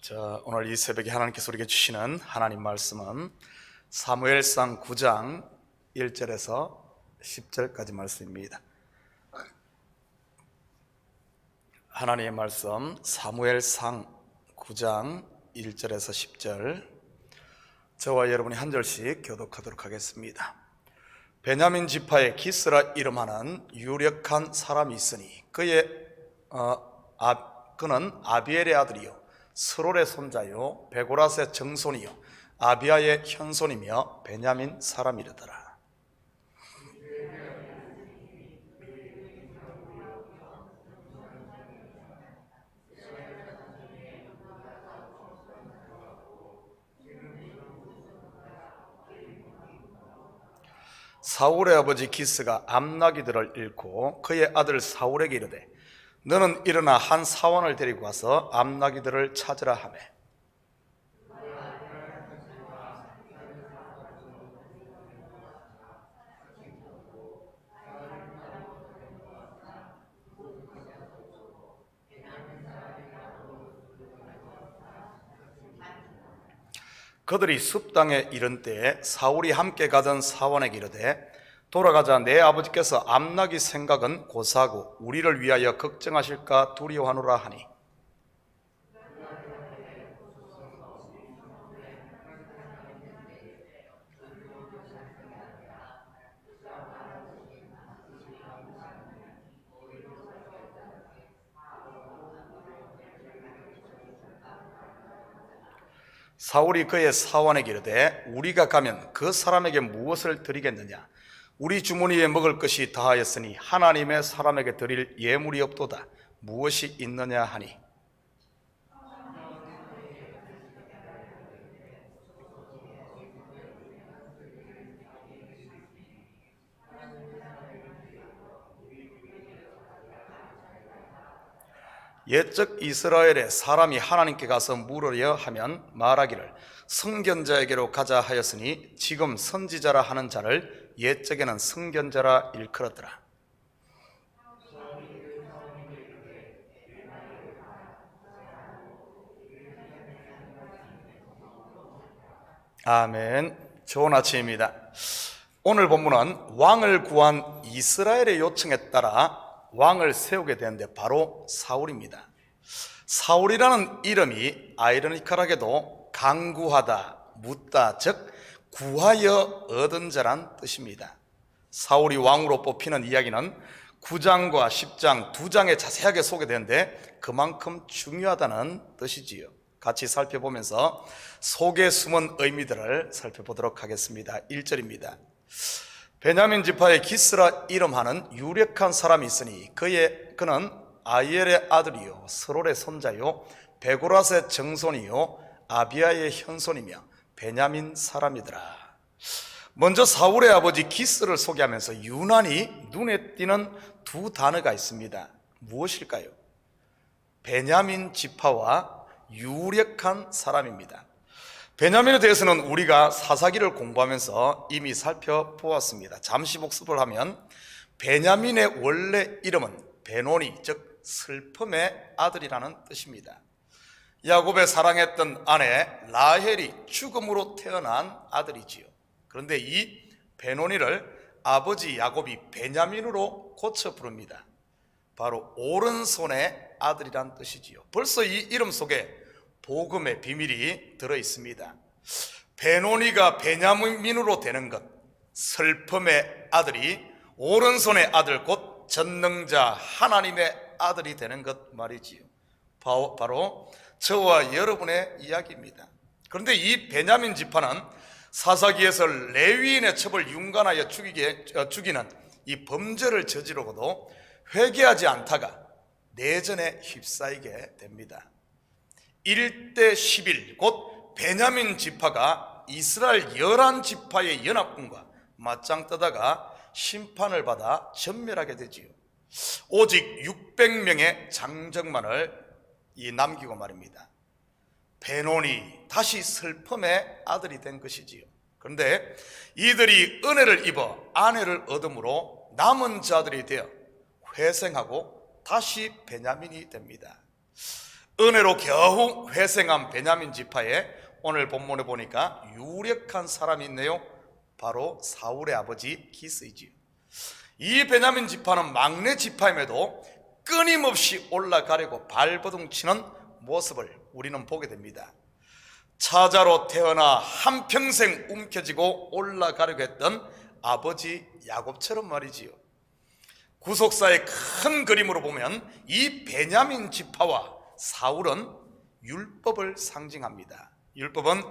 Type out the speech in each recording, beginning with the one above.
자, 오늘 이 새벽에 하나님께서 우리에게 주시는 하나님 말씀은 사무엘상 9장 1절에서 10절까지 말씀입니다. 하나님의 말씀 사무엘상 9장 1절에서 10절, 저와 여러분이 한 절씩 교독하도록 하겠습니다. 베냐민 지파의 기스라 이름하는 유력한 사람이 있으니 그는 아비엘의 아들이요 스롤의 손자요 베고라스의 정손이요 아비아의 현손이며 베냐민 사람이르더라. 사울의 아버지 기스가 암나기들을 잃고 그의 아들 사울에게 이르되 너는 일어나 한 사원을 데리고 와서 암나기들을 찾으라 하매 그들이 숲 땅에 이른 때에 사울이 함께 가던 사원에게 이르되 돌아가자 내 아버지께서 암나기 생각은 고사하고 우리를 위하여 걱정하실까 두려워하노라 하니 사울이 그의 사원에게 이르되 우리가 가면 그 사람에게 무엇을 드리겠느냐? 우리 주머니에 먹을 것이 다하였으니 하나님의 사람에게 드릴 예물이 없도다. 무엇이 있느냐 하니 옛적 이스라엘의 사람이 하나님께 가서 물으려 하면 말하기를 선견자에게로 가자 하였으니 지금 선지자라 하는 자를 옛적에는 선견자라 일컬었더라. 아멘. 좋은 아침입니다. 오늘 본문은 왕을 구한 이스라엘의 요청에 따라 왕을 세우게 되는데 바로 사울입니다. 사울이라는 이름이 아이러니컬하게도 강구하다, 묻다, 즉 구하여 얻은 자란 뜻입니다. 사울이 왕으로 뽑히는 이야기는 9장과 10장 두 장에 자세하게 소개되는데 그만큼 중요하다는 뜻이지요. 같이 살펴보면서 속에 숨은 의미들을 살펴보도록 하겠습니다. 1절입니다. 베냐민 지파의 기스라 이름하는 유력한 사람이 있으니 그는 아이엘의 아들이요 스롤의 손자요 베고라스의 정손이요 아비아의 현손이며 베냐민 사람이더라. 먼저 사울의 아버지 기스를 소개하면서 유난히 눈에 띄는 두 단어가 있습니다. 무엇일까요? 베냐민 지파와 유력한 사람입니다. 베냐민에 대해서는 우리가 사사기를 공부하면서 이미 살펴보았습니다. 잠시 복습을 하면 베냐민의 원래 이름은 베노니, 즉 슬픔의 아들이라는 뜻입니다. 야곱의 사랑했던 아내 라헬이 죽음으로 태어난 아들이지요. 그런데 이 베노니를 아버지 야곱이 베냐민으로 고쳐 부릅니다. 바로 오른손의 아들이란 뜻이지요. 벌써 이 이름 속에 복음의 비밀이 들어있습니다. 베노니가 베냐민으로 되는 것, 슬픔의 아들이 오른손의 아들 곧 전능자 하나님의 아들이 되는 것 말이지요. 바로 저와 여러분의 이야기입니다. 그런데 이 베냐민 지파는 사사기에서 레위인의 첩을 윤관하여 죽이는 이 범죄를 저지르고도 회개하지 않다가 내전에 휩싸이게 됩니다. 1대 11, 곧 베냐민 지파가 이스라엘 11지파의 연합군과 맞짱 뜨다가 심판을 받아 전멸하게 되지요. 오직 600명의 장정만을 남기고 말입니다. 베노니, 다시 슬픔의 아들이 된 것이지요. 그런데 이들이 은혜를 입어 아내를 얻음으로 남은 자들이 되어 회생하고 다시 베냐민이 됩니다. 은혜로 겨우 회생한 베냐민 지파에 오늘 본문에 보니까 유력한 사람이 있네요. 바로 사울의 아버지 기스이지요. 이 베냐민 지파는 막내 지파임에도 끊임없이 올라가려고 발버둥치는 모습을 우리는 보게 됩니다. 차자로 태어나 한평생 움켜쥐고 올라가려고 했던 아버지 야곱처럼 말이지요. 구속사의 큰 그림으로 보면 이 베냐민 지파와 사울은 율법을 상징합니다. 율법은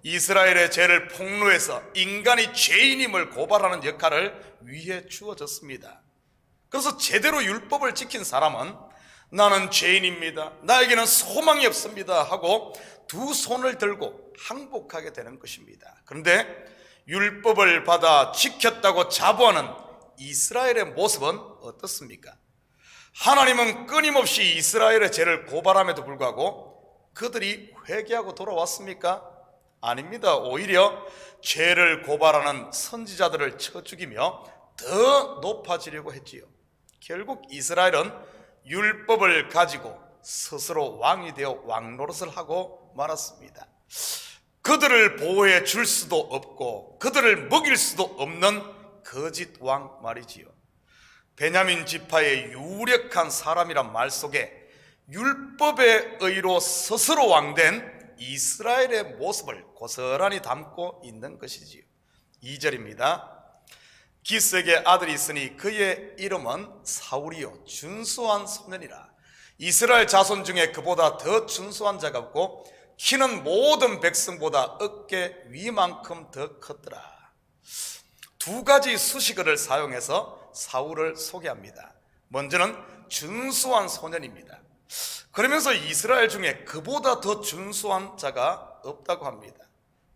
이스라엘의 죄를 폭로해서 인간이 죄인임을 고발하는 역할을 위해 주어졌습니다. 그래서 제대로 율법을 지킨 사람은 나는 죄인입니다, 나에게는 소망이 없습니다 하고 두 손을 들고 항복하게 되는 것입니다. 그런데 율법을 받아 지켰다고 자부하는 이스라엘의 모습은 어떻습니까? 하나님은 끊임없이 이스라엘의 죄를 고발함에도 불구하고 그들이 회개하고 돌아왔습니까? 아닙니다. 오히려 죄를 고발하는 선지자들을 쳐 죽이며 더 높아지려고 했지요. 결국 이스라엘은 율법을 가지고 스스로 왕이 되어 왕노릇을 하고 말았습니다. 그들을 보호해 줄 수도 없고 그들을 먹일 수도 없는 거짓 왕 말이지요. 베냐민 지파의 유력한 사람이란 말 속에 율법의 의로 스스로 왕된 이스라엘의 모습을 고스란히 담고 있는 것이지요. 2절입니다. 기스에게 아들이 있으니 그의 이름은 사울이요 준수한 소년이라. 이스라엘 자손 중에 그보다 더 준수한 자가 없고 키는 모든 백성보다 어깨 위만큼 더 컸더라. 두 가지 수식어를 사용해서 사울을 소개합니다. 먼저는 준수한 소년입니다. 그러면서 이스라엘 중에 그보다 더 준수한 자가 없다고 합니다.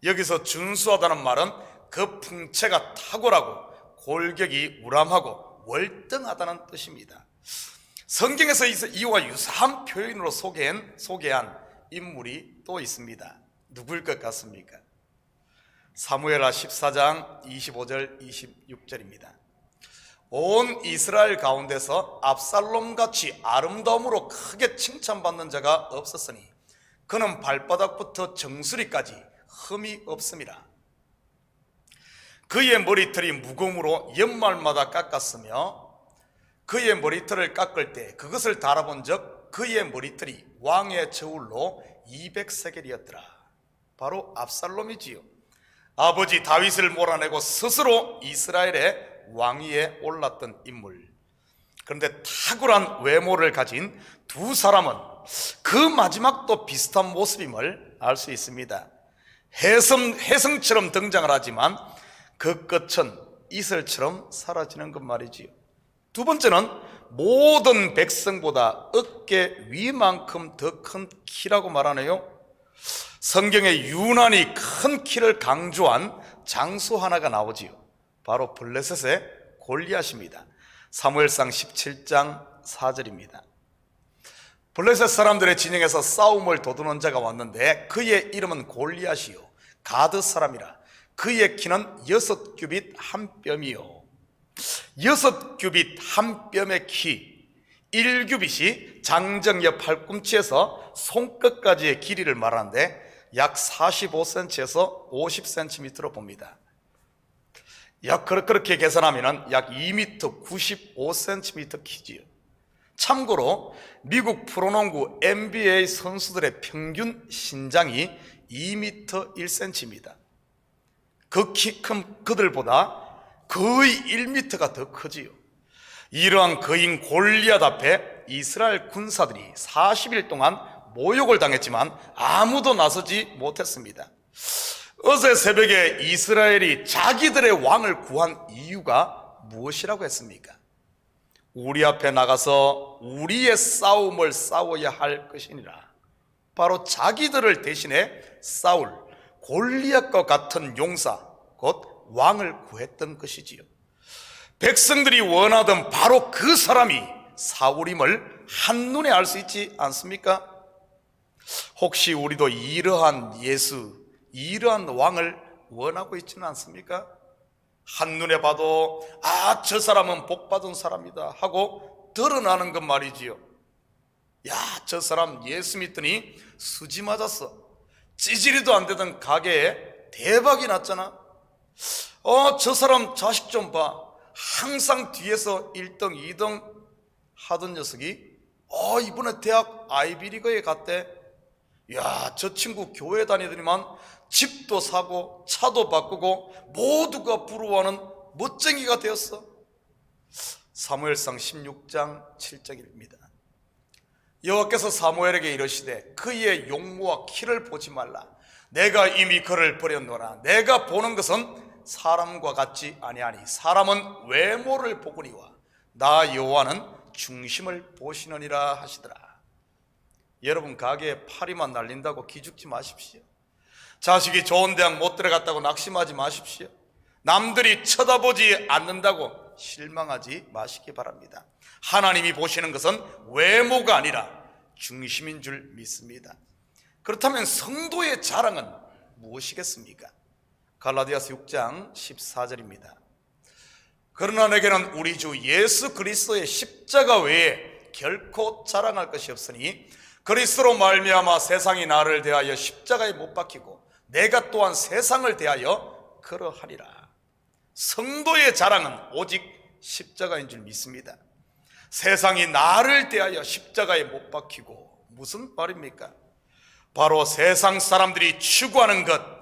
여기서 준수하다는 말은 그 풍채가 탁월하고 골격이 우람하고 월등하다는 뜻입니다. 성경에서 이와 유사한 표현으로 소개한 인물이 또 있습니다. 누구일 것 같습니까? 사무엘하 14장 25절 26절입니다. 온 이스라엘 가운데서 압살롬같이 아름다움으로 크게 칭찬받는 자가 없었으니 그는 발바닥부터 정수리까지 흠이 없음이라. 그의 머리털이 무검으로 연말마다 깎았으며 그의 머리털을 깎을 때 그것을 달아본 적 그의 머리털이 왕의 저울로 200세겔이었더라. 바로 압살롬이지요. 아버지 다윗을 몰아내고 스스로 이스라엘의 왕위에 올랐던 인물. 그런데 탁월한 외모를 가진 두 사람은 그 마지막도 비슷한 모습임을 알 수 있습니다. 혜성처럼 등장을 하지만 그 끝은 이슬처럼 사라지는 것 말이지요. 두 번째는 모든 백성보다 어깨 위만큼 더 큰 키라고 말하네요. 성경에 유난히 큰 키를 강조한 장수 하나가 나오지요. 바로 블레셋의 골리앗입니다. 사무엘상 17장 4절입니다. 블레셋 사람들의 진영에서 싸움을 도두는 자가 왔는데 그의 이름은 골리앗이요 가드 사람이라. 그의 키는 6규빗 한 뼘이요. 6규빗 한 뼘의 키, 1규빗이 장정여 팔꿈치에서 손끝까지의 길이를 말하는데 약 45cm에서 50cm로 봅니다. 그렇게 계산하면 약 2m 95cm 키지요. 참고로 미국 프로농구 NBA 선수들의 평균 신장이 2m 1cm입니다. 그 키 큰 그들보다 거의 1m가 더 크지요. 이러한 거인 골리앗 앞에 이스라엘 군사들이 40일 동안 모욕을 당했지만 아무도 나서지 못했습니다. 어제 새벽에 이스라엘이 자기들의 왕을 구한 이유가 무엇이라고 했습니까? 우리 앞에 나가서 우리의 싸움을 싸워야 할 것이니라. 바로 자기들을 대신해 싸울 골리앗과 같은 용사, 곧 왕을 구했던 것이지요. 백성들이 원하던 바로 그 사람이 사울임을 한눈에 알 수 있지 않습니까? 혹시 우리도 이러한 이러한 왕을 원하고 있지는 않습니까? 한눈에 봐도 저 사람은 복받은 사람이다 하고 드러나는 것 말이지요. 야, 저 사람 예수 믿더니 수지 맞았어. 찌질이도 안 되던 가게에 대박이 났잖아. 저 사람 자식 좀 봐. 항상 뒤에서 1등, 2등 하던 녀석이 이번에 대학 아이비리그에 갔대. 야, 저 친구 교회 다니더니만 집도 사고 차도 바꾸고 모두가 부러워하는 멋쟁이가 되었어. 사무엘상 16장 7절입니다. 여호와께서 사무엘에게 이르시되 그의 용모와 키를 보지 말라. 내가 이미 그를 버렸노라. 내가 보는 것은 사람과 같지 아니하니 사람은 외모를 보거니와 나 여호와는 중심을 보시느니라 하시더라. 여러분, 가게에 파리만 날린다고 기죽지 마십시오. 자식이 좋은 대학 못 들어갔다고 낙심하지 마십시오. 남들이 쳐다보지 않는다고 실망하지 마시기 바랍니다. 하나님이 보시는 것은 외모가 아니라 중심인 줄 믿습니다. 그렇다면 성도의 자랑은 무엇이겠습니까? 갈라디아서 6장 14절입니다. 그러나 내게는 우리 주 예수 그리스도의 십자가 외에 결코 자랑할 것이 없으니 그리스도로 말미암아 세상이 나를 대하여 십자가에 못 박히고 내가 또한 세상을 대하여 그러하리라. 성도의 자랑은 오직 십자가인 줄 믿습니다. 세상이 나를 대하여 십자가에 못 박히고 무슨 말입니까? 바로 세상 사람들이 추구하는 것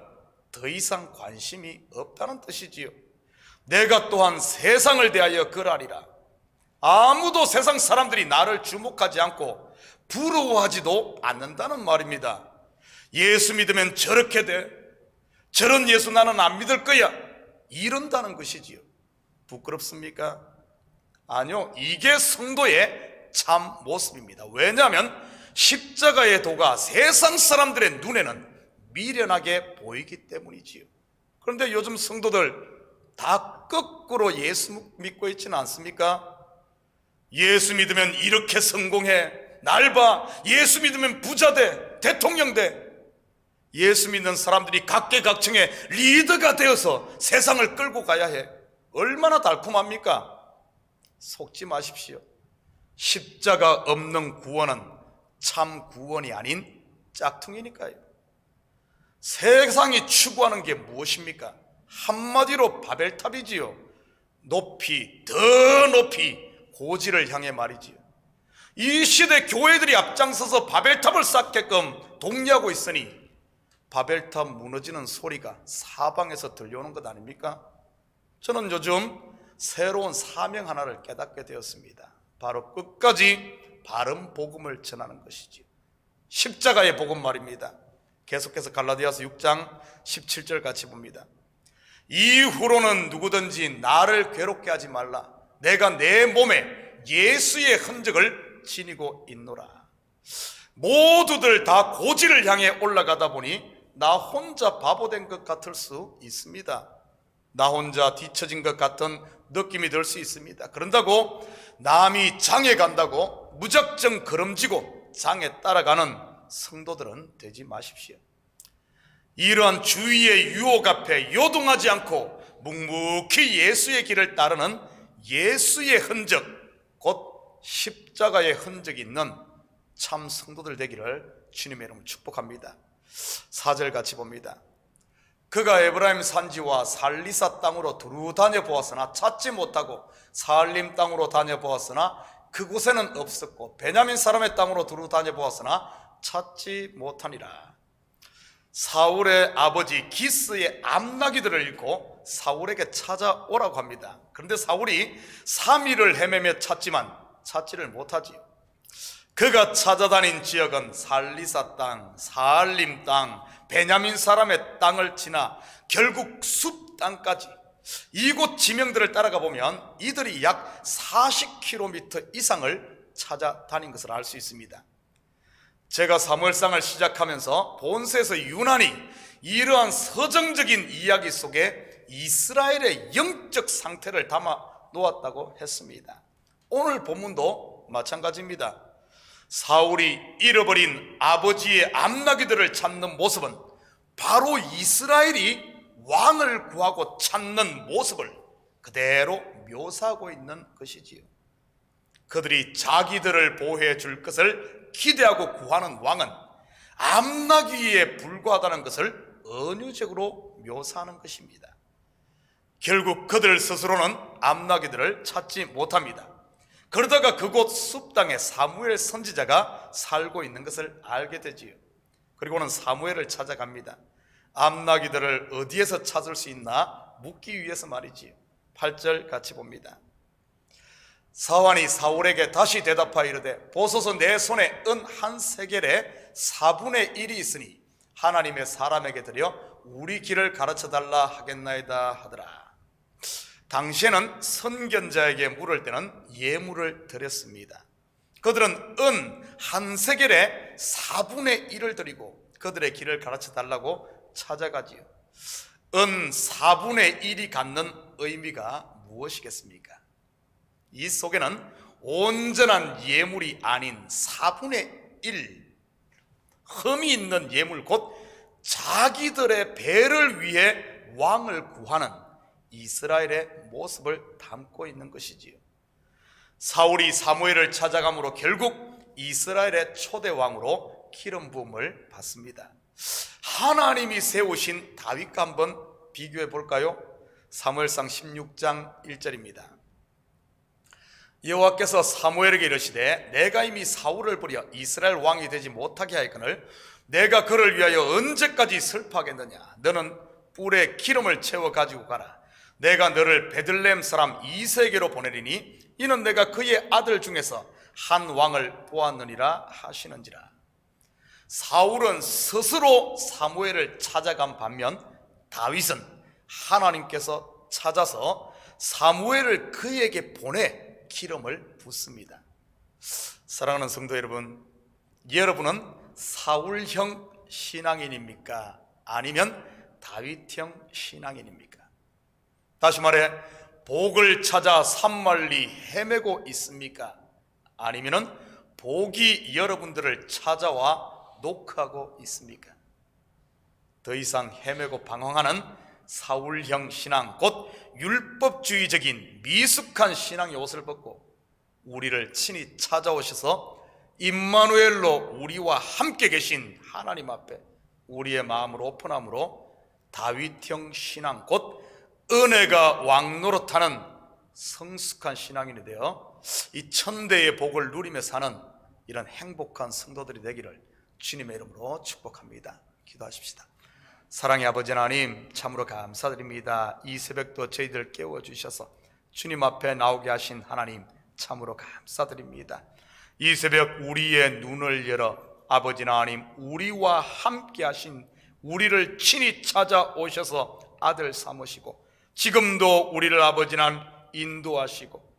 더 이상 관심이 없다는 뜻이지요. 내가 또한 세상을 대하여 그러하리라. 아무도 세상 사람들이 나를 주목하지 않고 부러워하지도 않는다는 말입니다. 예수 믿으면 저렇게 돼. 저런 예수 나는 안 믿을 거야. 이런다는 것이지요. 부끄럽습니까? 아니요, 이게 성도의 참 모습입니다. 왜냐하면 십자가의 도가 세상 사람들의 눈에는 미련하게 보이기 때문이지요. 그런데 요즘 성도들 다 거꾸로 예수 믿고 있지는 않습니까? 예수 믿으면 이렇게 성공해. 날 봐. 예수 믿으면 부자 돼. 대통령 돼. 예수 믿는 사람들이 각계각층의 리더가 되어서 세상을 끌고 가야 해. 얼마나 달콤합니까? 속지 마십시오. 십자가 없는 구원은 참 구원이 아닌 짝퉁이니까요. 세상이 추구하는 게 무엇입니까? 한마디로 바벨탑이지요. 높이, 더 높이 고지를 향해 말이지요. 이 시대 교회들이 앞장서서 바벨탑을 쌓게끔 독려하고 있으니 바벨탑 무너지는 소리가 사방에서 들려오는 것 아닙니까? 저는 요즘 새로운 사명 하나를 깨닫게 되었습니다. 바로 끝까지 바른 복음을 전하는 것이지요. 십자가의 복음 말입니다. 계속해서 갈라디아서 6장 17절 같이 봅니다. 이후로는 누구든지 나를 괴롭게 하지 말라. 내가 내 몸에 예수의 흔적을 지니고 있노라. 모두들 다 고지를 향해 올라가다 보니 나 혼자 바보 된 것 같을 수 있습니다. 나 혼자 뒤처진 것 같은 느낌이 들 수 있습니다. 그런다고 남이 장에 간다고 무작정 걸음지고 장에 따라가는 성도들은 되지 마십시오. 이러한 주위의 유혹 앞에 요동하지 않고 묵묵히 예수의 길을 따르는 예수의 흔적, 곧 십자가의 흔적이 있는 참 성도들 되기를 주님의 이름으로 축복합니다. 4절 같이 봅니다. 그가 에브라임 산지와 살리사 땅으로 두루 다녀보았으나 찾지 못하고 사알림 땅으로 다녀보았으나 그곳에는 없었고 베냐민 사람의 땅으로 두루 다녀보았으나 찾지 못하니라. 사울의 아버지 기스의 암나기들을 읽고 사울에게 찾아오라고 합니다. 그런데 사울이 3일을 헤매며 찾지만 찾지를 못하지요. 그가 찾아다닌 지역은 살리사 땅, 사알림 땅, 베냐민 사람의 땅을 지나 결국 숲 땅까지 이곳 지명들을 따라가 보면 이들이 약 40km 이상을 찾아다닌 것을 알 수 있습니다. 제가 사무엘상을 시작하면서 본서에서 유난히 이러한 서정적인 이야기 속에 이스라엘의 영적 상태를 담아 놓았다고 했습니다. 오늘 본문도 마찬가지입니다. 사울이 잃어버린 아버지의 암나기들을 찾는 모습은 바로 이스라엘이 왕을 구하고 찾는 모습을 그대로 묘사하고 있는 것이지요. 그들이 자기들을 보호해 줄 것을 기대하고 구하는 왕은 암나귀에 불과하다는 것을 은유적으로 묘사하는 것입니다. 결국 그들 스스로는 암나귀들을 찾지 못합니다. 그러다가 그곳 숲땅에 사무엘 선지자가 살고 있는 것을 알게 되지요. 그리고는 사무엘을 찾아갑니다. 암나귀들을 어디에서 찾을 수 있나 묻기 위해서 말이지요. 8절 같이 봅니다. 사환이 사울에게 다시 대답하여 이르되 보소서 내 손에 은 한 세겔에 4분의 1이 있으니 하나님의 사람에게 드려 우리 길을 가르쳐달라 하겠나이다 하더라. 당시에는 선견자에게 물을 때는 예물을 드렸습니다. 그들은 은 한 세겔에 4분의 1을 드리고 그들의 길을 가르쳐달라고 찾아가지요. 은 4분의 1이 갖는 의미가 무엇이겠습니까? 이 속에는 온전한 예물이 아닌 4분의 1, 흠이 있는 예물, 곧 자기들의 배를 위해 왕을 구하는 이스라엘의 모습을 담고 있는 것이지요. 사울이 사무엘을 찾아감으로 결국 이스라엘의 초대 왕으로 기름 부음을 받습니다. 하나님이 세우신 다윗과 한번 비교해 볼까요? 사무엘상 16장 1절입니다. 여호와께서 사무엘에게 이르시되 내가 이미 사울을 버려 이스라엘 왕이 되지 못하게 하였거늘 내가 그를 위하여 언제까지 슬퍼하겠느냐. 너는 뿔에 기름을 채워 가지고 가라. 내가 너를 베들레헴 사람 이새에게로 보내리니 이는 내가 그의 아들 중에서 한 왕을 보았느니라 하시는지라. 사울은 스스로 사무엘을 찾아간 반면 다윗은 하나님께서 찾아서 사무엘을 그에게 보내 기름을 붓습니다. 사랑하는 성도 여러분, 여러분은 사울형 신앙인입니까? 아니면 다윗형 신앙인입니까? 다시 말해 복을 찾아 산만리 헤매고 있습니까? 아니면은 복이 여러분들을 찾아와 노크하고 있습니까? 더 이상 헤매고 방황하는 사울형 신앙, 곧 율법주의적인 미숙한 신앙의 옷을 벗고 우리를 친히 찾아오셔서 임마누엘로 우리와 함께 계신 하나님 앞에 우리의 마음을 오픈함으로 다윗형 신앙, 곧 은혜가 왕노릇하는 성숙한 신앙인이 되어 이 천대의 복을 누리며 사는 이런 행복한 성도들이 되기를 주님의 이름으로 축복합니다. 기도하십시다. 사랑의 아버지 하나님, 참으로 감사드립니다. 이 새벽도 저희들 깨워주셔서 주님 앞에 나오게 하신 하나님, 참으로 감사드립니다. 이 새벽 우리의 눈을 열어 아버지 하나님, 우리와 함께 하신 우리를 친히 찾아오셔서 아들 삼으시고 지금도 우리를 아버지 하나님 인도하시고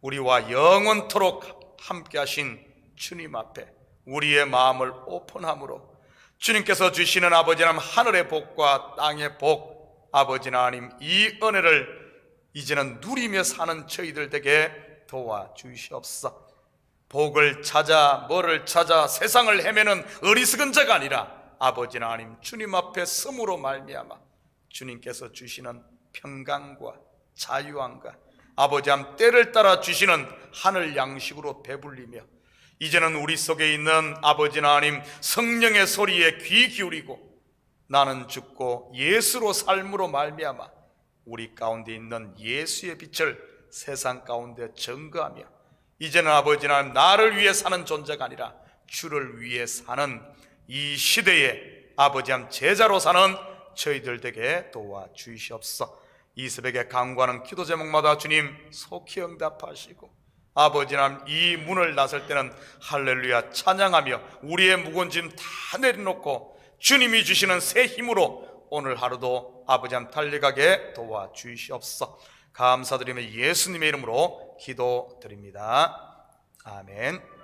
우리와 영원토록 함께 하신 주님 앞에 우리의 마음을 오픈함으로 주님께서 주시는 아버지 하나님 하늘의 복과 땅의 복, 아버지 하나님 이 은혜를 이제는 누리며 사는 저희들 되게 도와주시옵소서. 복을 찾아 뭐를 찾아 세상을 헤매는 어리석은 자가 아니라 아버지 하나님 주님 앞에 섬으로 말미암아 주님께서 주시는 평강과 자유함과 아버지 하나님 때를 따라 주시는 하늘 양식으로 배불리며 이제는 우리 속에 있는 아버지 하나님 성령의 소리에 귀 기울이고 나는 죽고 예수로 삶으로 말미암아 우리 가운데 있는 예수의 빛을 세상 가운데 증거하며 이제는 아버지 하나님 나를 위해 사는 존재가 아니라 주를 위해 사는 이 시대에 아버지 하나님 제자로 사는 저희들 되게 도와주시옵소서. 이 새벽에 간구하는 기도 제목마다 주님 속히 응답하시고 아버지 하나님 이 문을 나설 때는 할렐루야 찬양하며 우리의 무거운 짐 다 내려놓고 주님이 주시는 새 힘으로 오늘 하루도 아버지 하나님 달려가게 도와주시옵소서. 감사드리며 예수님의 이름으로 기도드립니다. 아멘.